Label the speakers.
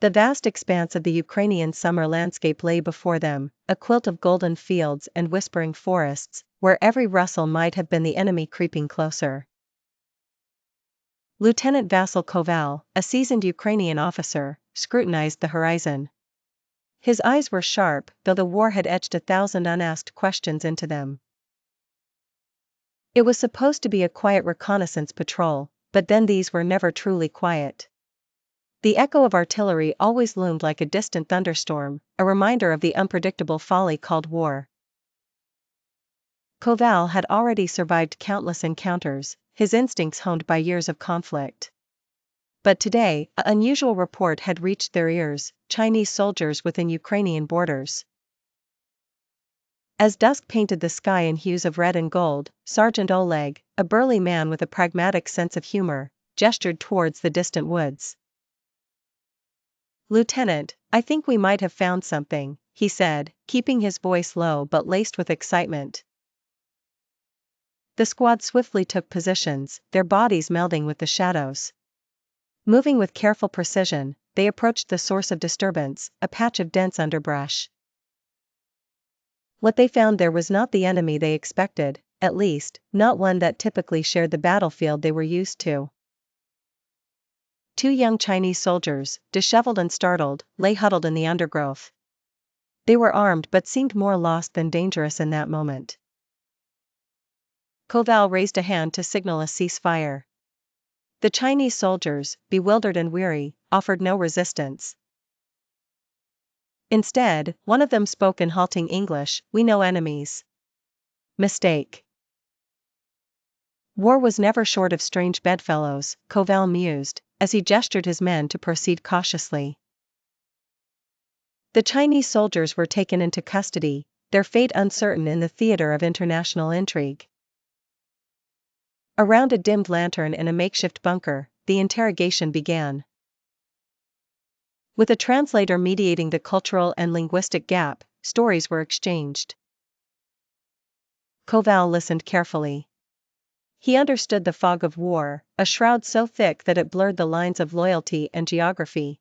Speaker 1: The vast expanse of the Ukrainian summer landscape lay before them, a quilt of golden fields and whispering forests, where every rustle might have been the enemy creeping closer. Lieutenant Vasyl Koval, a seasoned Ukrainian officer, scrutinized the horizon. His eyes were sharp, though the war had etched 1,000 unasked questions into them. It was supposed to be a quiet reconnaissance patrol, but then these were never truly quiet. The echo of artillery always loomed like a distant thunderstorm, a reminder of the unpredictable folly called war. Koval had already survived countless encounters, his instincts honed by years of conflict. But today, an unusual report had reached their ears: Chinese soldiers within Ukrainian borders. As dusk painted the sky in hues of red and gold, Sergeant Oleg, a burly man with a pragmatic sense of humor, gestured towards the distant woods. "Lieutenant, I think we might have found something," he said, keeping his voice low but laced with excitement. The squad swiftly took positions, their bodies melding with the shadows. Moving with careful precision, they approached the source of disturbance, a patch of dense underbrush. What they found there was not the enemy they expected, at least, not one that typically shared the battlefield they were used to. Two young Chinese soldiers, disheveled and startled, lay huddled in the undergrowth. They were armed but seemed more lost than dangerous in that moment. Koval raised a hand to signal a ceasefire. The Chinese soldiers, bewildered and weary, offered no resistance. Instead, one of them spoke in halting English, "We know enemies." Mistake. War was never short of strange bedfellows, Koval mused, as he gestured his men to proceed cautiously. The Chinese soldiers were taken into custody, their fate uncertain in the theater of international intrigue. Around a dimmed lantern in a makeshift bunker, the interrogation began. With a translator mediating the cultural and linguistic gap, stories were exchanged. Koval listened carefully. He understood the fog of war, a shroud so thick that it blurred the lines of loyalty and geography,